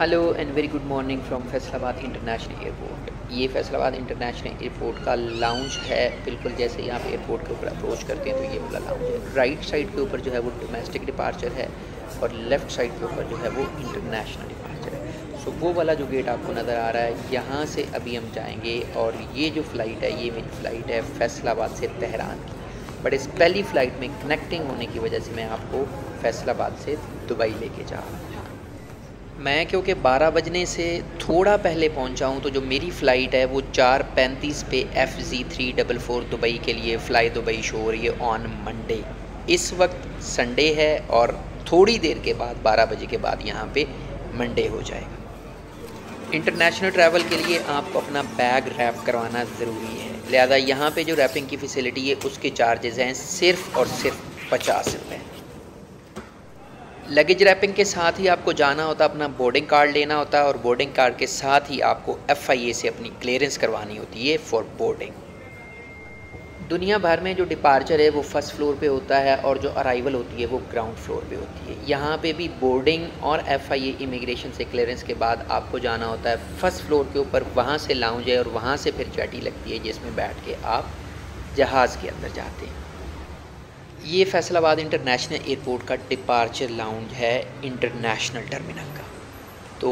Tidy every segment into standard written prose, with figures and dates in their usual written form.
Hello and very good morning from Faisalabad international airport. ये Faisalabad international airport का lounge है। बिल्कुल जैसे ही आप एयरपोर्ट के ऊपर अप्रोच करते हैं तो ये वाला लाउंज है। राइट साइड के ऊपर जो है वो डोमेस्टिक डिपार्चर है और लेफ़्ट साइड के ऊपर जो है वो इंटरनेशनल डिपार्चर है। सो वो वाला जो गेट आपको नज़र आ रहा है, यहाँ से अभी हम जाएंगे और ये जो फ़्लाइट है ये मेरी फ़्लाइट है फैसलाबाद से तेहरान की। बट इस पहली फ़्लाइट में कनेक्टिंग होने की वजह से मैं आपको फैसलाबाद से दुबई लेके जा रहा हूँ। मैं क्योंकि 12 बजने से थोड़ा पहले पहुंचा हूं, तो जो मेरी फ़्लाइट है वो 4:35 पे FZ344 दुबई के लिए फ़्लाई दुबई शो हो रही है ऑन मंडे। इस वक्त संडे है और थोड़ी देर के बाद 12 बजे के बाद यहाँ पे मंडे हो जाएगा। इंटरनेशनल ट्रैवल के लिए आपको अपना बैग रैप करवाना ज़रूरी है, लिहाजा यहाँ पे जो रैपिंग की फ़ैसिलिटी है उसके चार्जेज़ हैं सिर्फ़ और सिर्फ 50 रुपये। लगेज रैपिंग के साथ ही आपको जाना होता है, अपना बोर्डिंग कार्ड लेना होता है और बोर्डिंग कार्ड के साथ ही आपको FIA से अपनी क्लियरेंस करवानी होती है फॉर बोर्डिंग। दुनिया भर में जो डिपार्चर है वो फर्स्ट फ्लोर पे होता है और जो अराइवल होती है वो ग्राउंड फ्लोर पे होती है। यहाँ पे भी बोर्डिंग और FIA इमिग्रेशन से क्लियरेंस के बाद आपको जाना होता है फर्स्ट फ्लोर के ऊपर, वहाँ से लाउंज है और वहाँ से फिर जेटी लगती है जिसमें बैठ के आप जहाज़ के अंदर जाते हैं। ये फैसलाबाद इंटरनेशनल एयरपोर्ट का डिपार्चर लाउंज है इंटरनेशनल टर्मिनल का। तो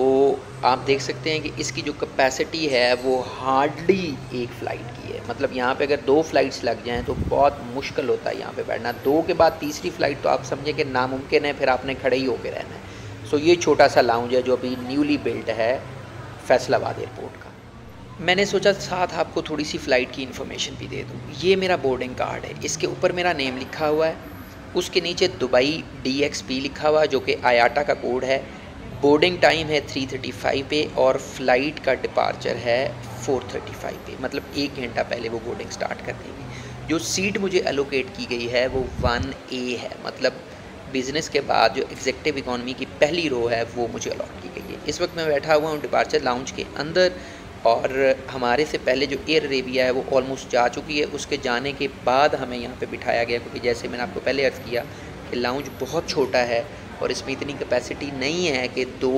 आप देख सकते हैं कि इसकी जो कैपेसिटी है वो हार्डली एक फ़्लाइट की है। मतलब यहाँ पे अगर 2 फ़्लाइट्स लग जाएं तो बहुत मुश्किल होता है यहाँ पे बैठना। 2 के बाद तीसरी फ़्लाइट तो आप समझें कि नामुमकिन है, फिर आपने खड़े ही होकर रहना है। सो ये छोटा सा लाउंज है जो अभी न्यूली बिल्ट है फैसलाबाद एयरपोर्ट का। मैंने सोचा साथ आपको थोड़ी सी फ़्लाइट की इन्फॉर्मेशन भी दे दूँ। ये मेरा बोर्डिंग कार्ड है, इसके ऊपर मेरा नेम लिखा हुआ है, उसके नीचे दुबई DXP लिखा हुआ है जो कि आयाटा का कोड है। बोर्डिंग टाइम है 3:35 पे और फ़्लाइट का डिपार्चर है 4:35 पे, मतलब 1 घंटा पहले वो बोर्डिंग स्टार्ट कर देंगे। जो सीट मुझे एलोकेट की गई है वो 1A है, मतलब बिज़नेस के बाद जो एग्जेक्टिव इकॉनमी की पहली रो है वो मुझे अलॉट की गई है। इस वक्त मैं बैठा हुआ हूँ डिपार्चर लाउंज के अंदर और हमारे से पहले जो एयर अरेबिया है वो ऑलमोस्ट जा चुकी है। उसके जाने के बाद हमें यहाँ पे बिठाया गया क्योंकि जैसे मैंने आपको पहले अर्ज़ किया कि लाउंज बहुत छोटा है और इसमें इतनी कैपेसिटी नहीं है कि 2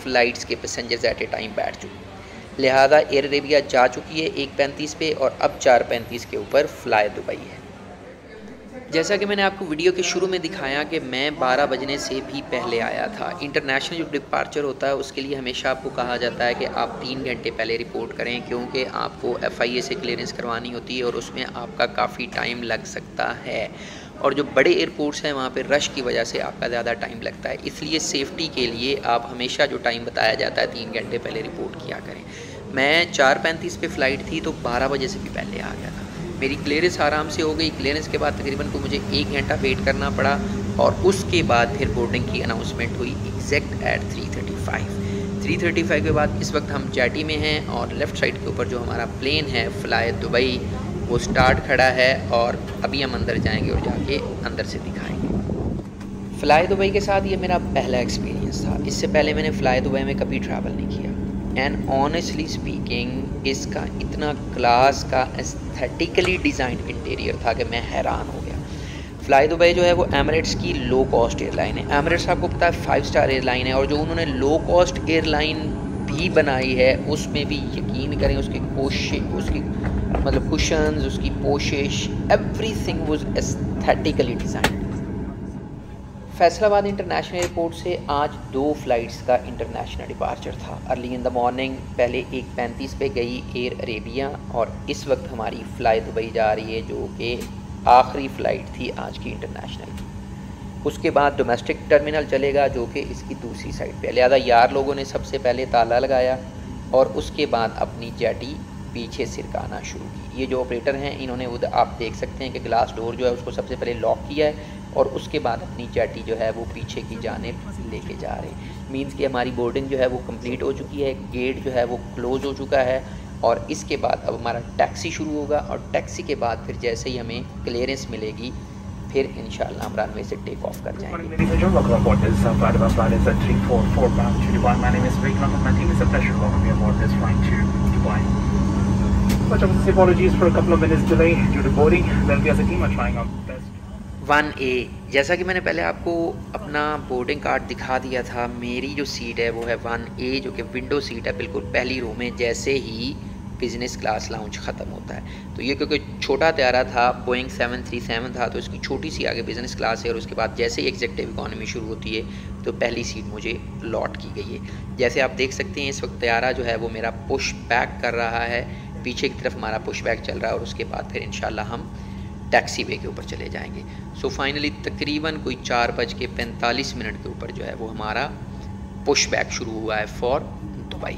फ़्लाइट्स के पैसेंजर्स एट ए टाइम बैठ चुके। लिहाजा एयर अरेबिया जा चुकी है 1:35 पे और अब 4:35 के ऊपर फ़्लाई दुबई है। जैसा कि मैंने आपको वीडियो के शुरू में दिखाया कि मैं 12 बजने से भी पहले आया था। इंटरनेशनल जो डिपार्चर होता है उसके लिए हमेशा आपको कहा जाता है कि आप 3 घंटे पहले रिपोर्ट करें, क्योंकि आपको FIA से क्लियरेंस करवानी होती है और उसमें आपका काफ़ी टाइम लग सकता है। और जो बड़े एयरपोर्ट्स हैं वहाँ पे रश की वजह से आपका ज़्यादा टाइम लगता है, इसलिए सेफ्टी के लिए आप हमेशा जो टाइम बताया जाता है 3 घंटे पहले रिपोर्ट किया करें। मैं 4:35 पे फ़्लाइट थी तो 12 बजे से भी पहले आ गया था। मेरी क्लियरेंस आराम से हो गई। क्लियरेंस के बाद तकरीबन को मुझे 1 घंटा वेट करना पड़ा और उसके बाद फिर बोर्डिंग की अनाउंसमेंट हुई एग्जैक्ट एट 3:35 के बाद इस वक्त हम जेटी में हैं और लेफ़्ट साइड के ऊपर जो हमारा प्लेन है फ़्लाई दुबई वो स्टार्ट खड़ा है और अभी हम अंदर जाएंगे और जाके अंदर से दिखाएंगे। फ़्लाई दुबई के साथ ये मेरा पहला एक्सपीरियंस था। इससे पहले मैंने फ़्लाई दुबई में कभी ट्रैवल नहीं किया एंड ऑनेस्टली स्पीकिंग इसका इतना क्लास का एस्थेटिकली डिज़ाइन इंटीरियर था कि मैं हैरान हो गया। फ़्लाई दुबई जो है वो एमिरेट्स की लो कॉस्ट एयरलाइन है। एमिरेट्स आपको पता है 5 स्टार एयरलाइन है और जो उन्होंने लो कॉस्ट एयरलाइन भी बनाई है उसमें भी यकीन करें उसकी मतलब कुशन्स, उसकी पोशिश, everything was aesthetically design. Faisalabad international airport से आज 2 फ़्लाइट्स का इंटरनेशनल डिपार्चर था। अर्ली इन द मॉर्निंग पहले 1:35 पे गई एयर अरेबिया और इस वक्त हमारी फ़्लाई दुबई जा रही है जो कि आखिरी फ़्लाइट थी आज की इंटरनेशनल की। उसके बाद डोमेस्टिक टर्मिनल चलेगा जो कि इसकी दूसरी साइड पे। लिहाजा यार लोगों ने सबसे पहले ताला लगाया और उसके बाद अपनी जेटी पीछे सिरकाना शुरू की। ये जो ऑपरेटर हैं इन्होंने उधर आप देख सकते हैं कि ग्लास डोर जो है उसको सबसे पहले लॉक किया है और उसके बाद अपनी जेटी जो है वो पीछे की जानिब लेके जा रहे हैं। मींस कि हमारी बोर्डिंग जो है वो कंप्लीट हो चुकी है, गेट जो है वो क्लोज़ हो चुका है और इसके बाद अब हमारा टैक्सी शुरू होगा और टैक्सी के बाद फिर जैसे ही हमें क्लियरेंस मिलेगी फिर इंशाल्लाह हम रनवे से टेक ऑफ कर जाएंगे। 1A। जैसा कि मैंने पहले आपको अपना बोर्डिंग कार्ड दिखा दिया था, मेरी जो सीट है वो है 1A, जो कि विंडो सीट है, बिल्कुल पहली रो में जैसे ही बिज़नेस क्लास लाउंज ख़त्म होता है। तो ये क्योंकि छोटा त्यारा था, बोइंग 737 था, तो इसकी छोटी सी आगे बिज़नेस क्लास है और उसके बाद जैसे ही एग्जीक्यूटिव इकॉनमी शुरू होती है तो पहली सीट मुझे लॉट की गई है। जैसे आप देख सकते हैं इस वक्त त्यारा जो है वो मेरा पुश बैक कर रहा है, पीछे की तरफ हमारा पुश बैक चल रहा है और उसके बाद फिर इंशाल्लाह हम टैक्सी वे के ऊपर चले जाएंगे। सो फाइनली तकरीबन कोई 4:45 के ऊपर जो है वो हमारा पुश बैक शुरू हुआ है फॉर दुबई।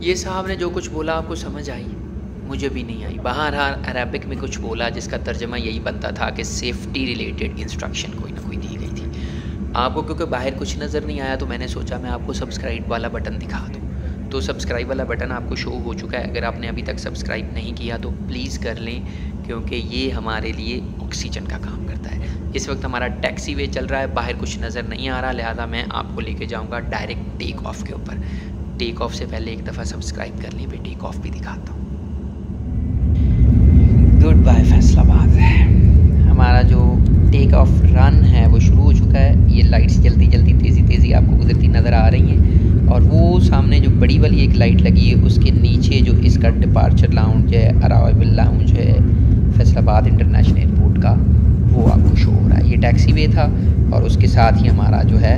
ये साहब ने जो कुछ बोला आपको समझ आई? मुझे भी नहीं आई। बहरहाल अरबिक में कुछ बोला जिसका तर्जमा यही बनता था कि सेफ्टी रिलेटेड इंस्ट्रक्शन कोई ना कोई दी गई थी। आपको क्योंकि बाहर कुछ नज़र नहीं आया तो मैंने सोचा मैं आपको सब्सक्राइब वाला बटन दिखा दूँ। तो सब्सक्राइब वाला बटन आपको शो हो चुका है। अगर आपने अभी तक सब्सक्राइब नहीं किया तो प्लीज़ कर लें, क्योंकि ये हमारे लिए ऑक्सीजन का काम करता है। इस वक्त हमारा टैक्सी वे चल रहा है, बाहर कुछ नज़र नहीं आ रहा, लिहाजा मैं आपको लेके जाऊंगा डायरेक्ट टेक ऑफ के ऊपर। टेक ऑफ से पहले एक दफ़ा सब्सक्राइब कर लें, फिर टेक ऑफ भी दिखाता हूँ। Good bye Faisalabad. हमारा जो टेक ऑफ रन है वो शुरू हो चुका है। ये लाइट्स जल्दी जल्दी तेज़ी आपको गुजरती नज़र आ रही हैं और वो सामने जो बड़ी वाली एक लाइट लगी है उसके नीचे जो इसका डिपार्चर लाउंज है, अराइवल लाउंज है फैसलाबाद इंटरनेशनल एयरपोर्ट का, वो आपको शो हो रहा है। ये टैक्सी वे था और उसके साथ ही हमारा जो है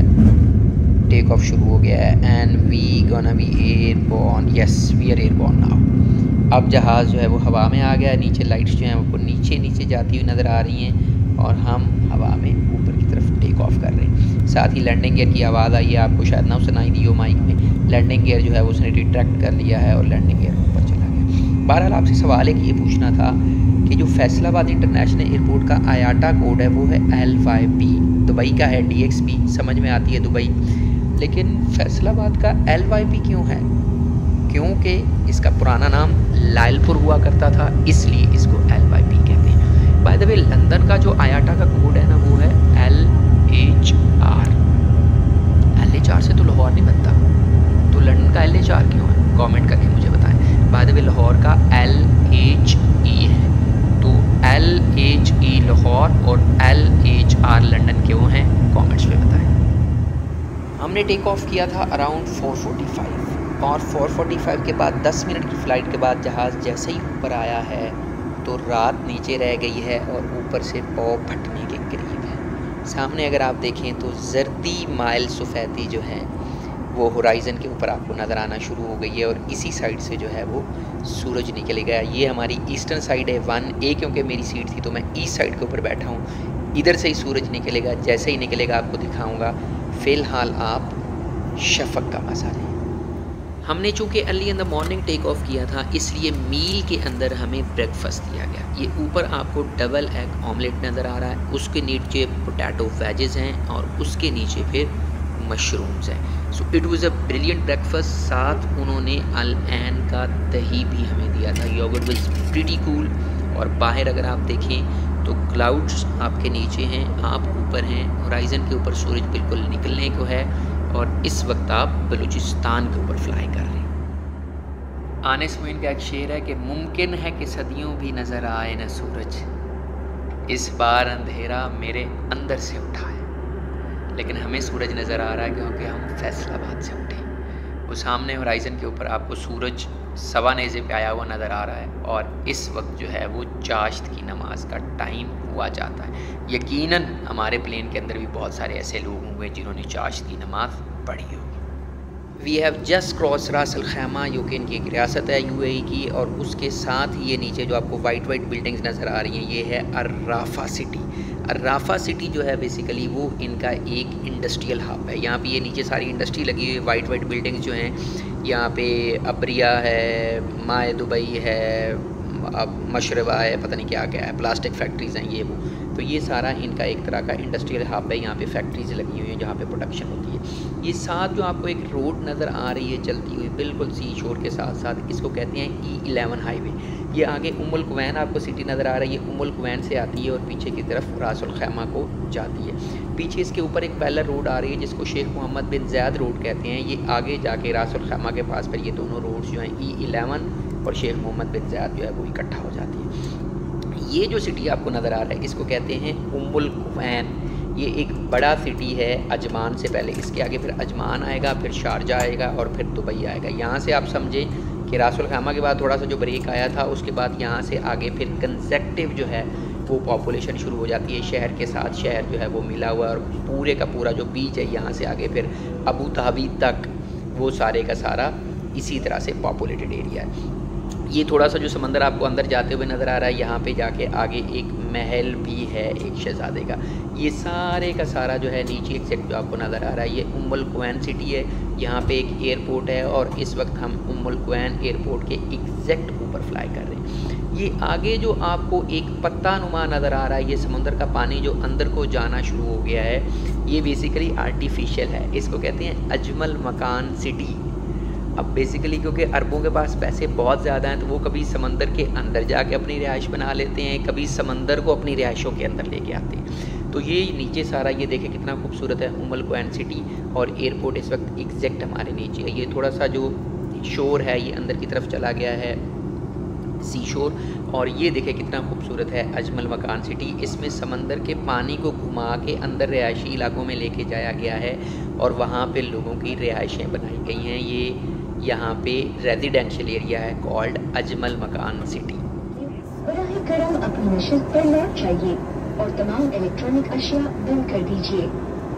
टेक ऑफ शुरू हो गया है। And we gonna be airborne, yes we are airborne now. अब जहाज़ जो है वो हवा में आ गया, नीचे लाइट्स जो हैं वो नीचे जाती हुई नज़र आ रही हैं और हम हवा में ऊपर की तरफ टेक ऑफ कर रहे हैं। साथ ही लैंडिंग गियर की आवाज़ आई है, आपको शायद ना सुनाई दी हो माइक में। लैंडिंग गियर जो है वो उसने रिट्रैक्ट कर लिया है और लैंडिंग गियर ऊपर चला गया। बहरहाल आपसे सवाल एक ये पूछना था कि जो फैसलाबाद इंटरनेशनल एयरपोर्ट का आयाटा कोड है वो है LYP, दुबई का है DXP, समझ में आती है दुबई, लेकिन फैसलाबाद का LYP क्यों है? क्योंकि इसका पुराना नाम लायलपुर हुआ करता था, इसलिए इसको LYP कहते हैं। बाय द वे लंदन का जो आयाटा का कोड है ना वो है LHR। LHR से तो लाहौर नहीं बनता, तो लंदन का LHR क्यों है? कमेंट करके मुझे बताएं। बाय द वे लाहौर का LHE है, तो LHE लाहौर और LHR लंदन क्यों हैं? कमेंट्स में बताएं। हमने टेक ऑफ किया था अराउंड 4:45 और 4:45 के बाद 10 मिनट की फ़्लाइट के बाद जहाज़ जैसे ही ऊपर आया है तो रात नीचे रह गई है और ऊपर से पौ फटने के करीब है। सामने अगर आप देखें तो जर्दी माइल सफ़ेदी जो है वो होराइज़न के ऊपर आपको नज़र आना शुरू हो गई है और इसी साइड से जो है वो सूरज निकल गया। ये हमारी ईस्टर्न साइड है 1A, क्योंकि मेरी सीट थी तो मैं ईस्ट साइड के ऊपर बैठा हूँ। इधर से ही सूरज निकलेगा, जैसे ही निकलेगा आपको दिखाऊँगा। फ़िलहाल आप शफ़क़ का मज़ा लें। हमने चूँकि early in the morning take off किया था, इसलिए मील के अंदर हमें ब्रेकफास्ट दिया गया। ये ऊपर आपको डबल एग ऑमलेट नज़र आ रहा है, उसके नीचे पोटैटो वेजेस हैं और उसके नीचे फिर मशरूम्स हैं। So it was a brilliant breakfast. साथ उन्होंने अल-ऐन का दही भी हमें दिया था। Yoghurt was pretty cool. और बाहर अगर आप देखें तो क्लाउड्स आपके नीचे हैं, आप ऊपर हैं, होराइज़न के ऊपर सूरज बिल्कुल निकलने को है और इस वक्त आप बलूचिस्तान के ऊपर फ्लाई कर रहे हैं। आनिस मोइन का एक शेर है कि मुमकिन है कि सदियों भी नज़र आए न सूरज, इस बार अंधेरा मेरे अंदर से उठा है। लेकिन हमें सूरज नज़र आ रहा है क्योंकि हम फैसलाबाद से उठे। वो सामने होराइज़न के ऊपर आपको सूरज सवा नेज़े पे आया हुआ नज़र आ रहा है और इस वक्त जो है वो चाश्त की नमाज का टाइम हुआ जाता है। यकीनन हमारे प्लेन के अंदर भी बहुत सारे ऐसे लोग होंगे जिन्होंने चाश्त की नमाज पढ़ी होगी। वी हैव जस्ट क्रॉस रास अल खैमा, जो कि इनकी एक रियासत है UAE की, और उसके साथ ही ये नीचे जो आपको वाइट बिल्डिंग्स नज़र आ रही हैं ये है अर्राफा सिटी। अर्राफा सिटी जो है बेसिकली वो इनका एक इंडस्ट्रियल हब है। यहाँ पे ये नीचे सारी इंडस्ट्री लगी हुई है, वाइट बिल्डिंग्स जो हैं यहाँ पे अब्रिया है, माए दुबई है, अब मशरबा है, पता नहीं क्या क्या है, प्लास्टिक फैक्ट्रीज़ हैं ये वो। तो ये सारा इनका एक तरह का इंडस्ट्रियल हब है, यहाँ पे फैक्ट्रीज लगी हुई हैं जहाँ पे प्रोडक्शन होती है। ये साथ जो आपको एक रोड नज़र आ रही है चलती हुई बिल्कुल सी शोर के साथ साथ, इसको कहते हैं E11 हाईवे। ये आगे उम्मुल कुवैन आपको सिटी नज़र आ रही है, उम्मुल कुवैन से आती है और पीछे की तरफ रासुल खैमा को जाती है। पीछे इसके ऊपर एक पैरेलल रोड आ रही है जिसको शेख मोहम्मद बिन ज़ैद रोड कहते हैं। ये आगे जाके रासुल खैमा के पास पर ये दोनों रोड्स जो हैं E11 और शेख मोहम्मद बिन ज़ैद जो है वो इकट्ठा हो जाती है। ये जो सिटी आपको नज़र आ रहा है इसको कहते हैं उम्मुल कुवैन। ये एक बड़ा सिटी है अजमान से पहले, इसके आगे फिर अजमान आएगा, फिर शारजा आएगा और फिर दुबई आएगा। यहाँ से आप समझें कि रासुल खैमा के बाद थोड़ा सा जो ब्रेक आया था उसके बाद यहाँ से आगे फिर कंसेक्टिव जो है वो पॉपुलेशन शुरू हो जाती है। शहर के साथ शहर जो है वो मिला हुआ है और पूरे का पूरा जो बीच है यहाँ से आगे फिर अबू धाबी तक वो सारे का सारा इसी तरह से पॉपुलेटेड एरिया है। ये थोड़ा सा जो समंदर आपको अंदर जाते हुए नज़र आ रहा है, यहाँ पे जाके आगे एक महल भी है एक शहज़ादे का। ये सारे का सारा जो है नीचे एक सेक्टर जो आपको नज़र आ रहा है ये उम्मुल कुवैन सिटी है। यहाँ पे एक एयरपोर्ट है और इस वक्त हम उम्मुल कुवैन एयरपोर्ट के एग्जैक्ट ऊपर फ्लाई कर रहे हैं। ये आगे जो आपको एक पत्ता नुमा नज़र आ रहा है, ये समुंदर का पानी जो अंदर को जाना शुरू हो गया है, ये बेसिकली आर्टिफिशियल है। इसको कहते हैं अजमल मकान सिटी। अब बेसिकली क्योंकि अरबों के पास पैसे बहुत ज़्यादा हैं तो वो कभी समंदर के अंदर जाके अपनी रिहाइश बना लेते हैं, कभी समंदर को अपनी रिहाइशों के अंदर लेके आते हैं। तो ये नीचे सारा ये देखें कितना खूबसूरत है उम्मुल कुवैन सिटी और एयरपोर्ट इस वक्त एग्जैक्ट हमारे नीचे है। ये थोड़ा सा जो शोर है ये अंदर की तरफ चला गया है सी शोर, और ये देखें कितना खूबसूरत है अजमल मकान सिटी। इसमें समंदर के पानी को घुमा के अंदर रिहायशी इलाकों में लेके जाया गया है और वहाँ पे लोगों की रिहाइशें बनाई गई हैं। ये यहाँ पे रेजिडेंशियल एरिया है कॉल्ड अजमल मकान सिटी। बराह करम अपनी नशिस्त पर लौट जाइए और तमाम इलेक्ट्रॉनिक अशिया बंद कर दीजिए।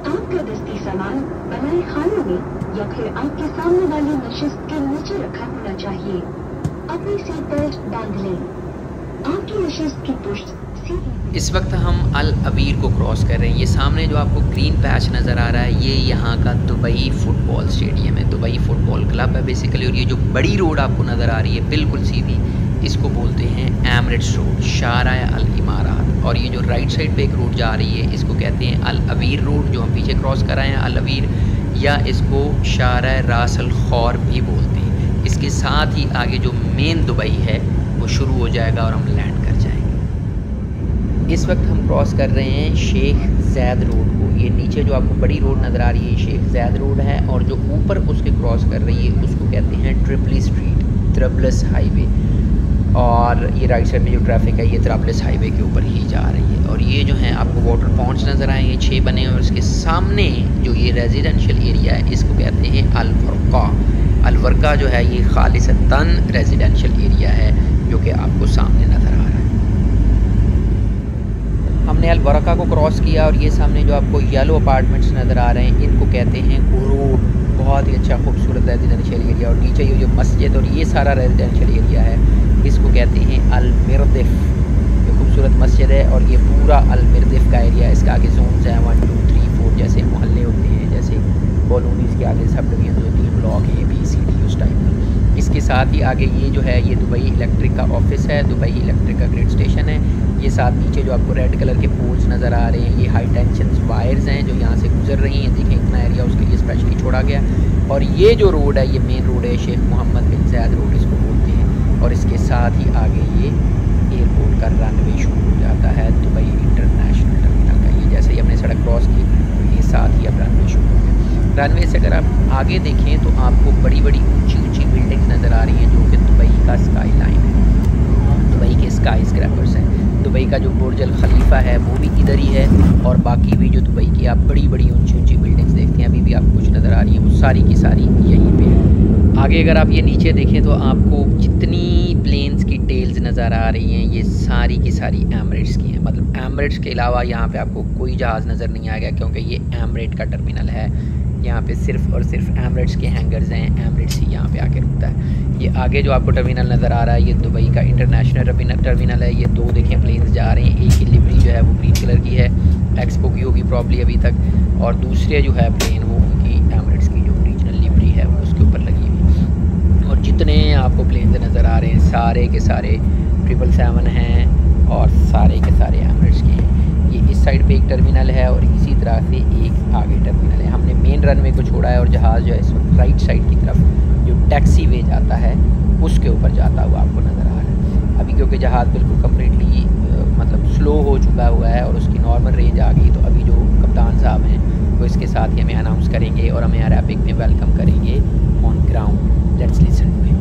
आपका दस्ती सामान बनाए खानों में या फिर आपके सामने वाली नशिस्त के नीचे रखा होना चाहिए। अपनी सीट बेल्ट बांध लें। आपकी नशिस्त की पुष्ट इस वक्त हम अल अबीर को क्रॉस कर रहे हैं। ये सामने जो आपको ग्रीन पैच नज़र आ रहा है ये यहाँ का दुबई फुटबॉल स्टेडियम है, दुबई फुटबॉल क्लब है बेसिकली। और ये जो बड़ी रोड आपको नज़र आ रही है बिल्कुल सीधी, इसको बोलते हैं एमरेट्स रोड, शाराए अल इमारात। और ये जो राइट साइड पे एक रोड जा रही है इसको कहते हैं अल अबीर रोड, जो हम पीछे क्रॉस कर रहे हैं अल अबीर, या इसको शाराए रास अल खौर भी बोलते हैं। इसके साथ ही आगे जो मेन दुबई है वो शुरू हो जाएगा और हम लैंड कर जाएंगे। इस वक्त हम क्रॉस कर रहे हैं शेख ज़ैद रोड को। ये नीचे जो आपको बड़ी रोड नज़र आ रही है शेख ज़ैद रोड है और जो ऊपर उसके क्रॉस कर रही है उसको कहते हैं ट्रिपली स्ट्रीट, त्रबलस हाईवे। और ये राइट साइड में जो ट्रैफिक है ये त्रबलस हाईवे के ऊपर ही जा रही है। और ये जो है आपको वाटर पॉइंट्स नज़र आए हैं 6 बने हैं और इसके सामने जो ये रेजिडेंशियल एरिया है इसको कहते हैं अलवर्का। अलवर्का जो है ये खालिसतन रेजिडेंशियल एरिया है जो कि आपको सामने नज़र आ रहा है। हमने अलवर्का को क्रॉस किया और ये सामने जो आपको येलो अपार्टमेंट्स नज़र आ रहे हैं इनको कहते हैं गुरूर। बहुत ही अच्छा खूबसूरत रेजिडेंशियल एरिया। और नीचे ये जो मस्जिद और ये सारा रेजिडेंशियल एरिया है इसको कहते हैं अल मिर्दिफ। ये खूबसूरत मस्जिद है और ये पूरा अल मिर्दिफ का एरिया है। इसका आगे जोन्स हैं 1 2 3 4 जैसे मोहल्ले होते हैं, जैसे कॉलोनीज़ के आगे सब डिवीजन होती हैं, block A B C D उस टाइप का। इसके साथ ही आगे ये जो है ये दुबई इलेक्ट्रिक का ऑफिस है, दुबई इलेक्ट्रिक का ग्रिड स्टेशन है। ये साथ नीचे जो आपको रेड कलर के पोल्स नज़र आ रहे हैं ये हाई टेंशन वायर्स हैं जो यहाँ से गुजर रही हैं। देखें इतना एरिया उसके लिए स्पेशली छोड़ा गया। और ये जो रोड है ये मेन रोड है शेख मोहम्मद बिन ज़ैद रोड इसको बोलते हैं। और इसके साथ ही आगे ये एयरपोर्ट का रनवे शुरू हो जाता है दुबई इंटरनेशनल टर्मिनल का। ये जैसे ही हमने सड़क क्रॉस की तो ये साथ ही अब रनवे शुरू हो गया। रनवे से अगर आप आगे देखें तो आपको बड़ी बड़ी ऊंची ऊंची बिल्डिंग्स नज़र आ रही हैं जो कि दुबई का स्काई लाइन है, दुबई के स्काई स्क्रैपर्स हैं। दुबई का जो बुर्ज अल खलीफा है वो भी इधर ही है और बाकी भी जो दुबई की आप बड़ी बड़ी ऊंची ऊंची बिल्डिंग्स देखते हैं अभी भी आपको कुछ नज़र आ रही हैं वो सारी की सारी यहीं पे है। आगे अगर आप ये नीचे देखें तो आपको जितनी प्लेन्स की टेल्स नज़र आ रही हैं ये सारी की सारी एमरेट्स की हैं। मतलब एमरेट्स के अलावा यहाँ पे आपको कोई जहाज़ नज़र नहीं आएगा क्योंकि ये एमरेट का टर्मिनल है। यहाँ पे सिर्फ और सिर्फ एमरेट्स के हैंगर्स हैं, एमरेट्स ही यहाँ पे आके रुकता है। ये आगे जो आपको टर्मिनल नज़र आ रहा है ये दुबई का इंटरनेशनल टर्मिनल है। ये 2 देखें प्लेन्स जा रहे हैं, एक की लिवरी जो है वो ग्रीन कलर की है, एक्सपो की होगी प्रॉब्ली अभी तक, और दूसरे जो है प्लेन वो उनकी एमरेट्स की जो रीजनल लिवरी है वो उसके ऊपर लगी हुई। और जितने आपको प्लेन्स नज़र आ रहे हैं सारे के सारे 777 हैं और सारे के सारे एमिरेट्स के हैं। ये इस साइड पे एक टर्मिनल है और इसी तरह से एक आगे टर्मिनल है। हमने मेन रनवे को छोड़ा है और जहाज़ जो है इस वक्त राइट साइड की तरफ जो टैक्सी वे जाता है उसके ऊपर जाता हुआ आपको नज़र आ रहा है। अभी क्योंकि जहाज़ बिल्कुल कम्प्लीटली मतलब स्लो हो चुका हुआ है और उसकी नॉर्मल रेंज आ गई, तो अभी जो कप्तान साहब हैं वो इसके साथ ही हमें अनाउंस करेंगे और हमें अरबिक में वेलकम करेंगे on ground. Let's listen to him.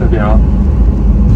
7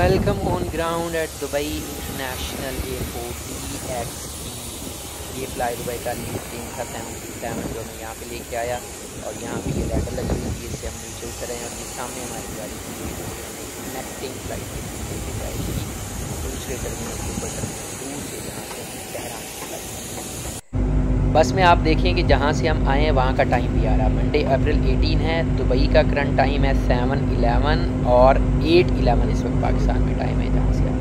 welcome on ground at Dubai international airport DXB। ये फ्लाई दुबई का न्यू प्लेन था 737 जो हमें यहाँ पे लेके आया और यहाँ पे ये लैडर लगी हुई थी, इससे हम नीचे उतर रहे हैं और ये सामने हमारी गाड़ी कनेक्टिंग फ्लाइट लेके जाएगी दूसरे टर्मिनल के ऊपर दूर से, जहाँ से तेहरान की फ्लाइट। बस में आप देखें कि जहाँ से हम आए हैं वहाँ का टाइम भी आ रहा है। मंडे अप्रैल 18 है। दुबई का करंट टाइम है 7:11 और 8:11 इस वक्त पाकिस्तान में टाइम है जहाँ से आप।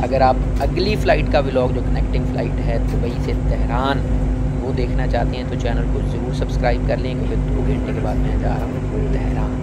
अगर आप अगली फ़्लाइट का व्लॉग जो कनेक्टिंग फ़्लाइट है दुबई से तेहरान वो देखना चाहते हैं तो चैनल को ज़रूर सब्सक्राइब कर लें, क्योंकि 2 घंटे के बाद मैं जा रहा हूँ तेहरान।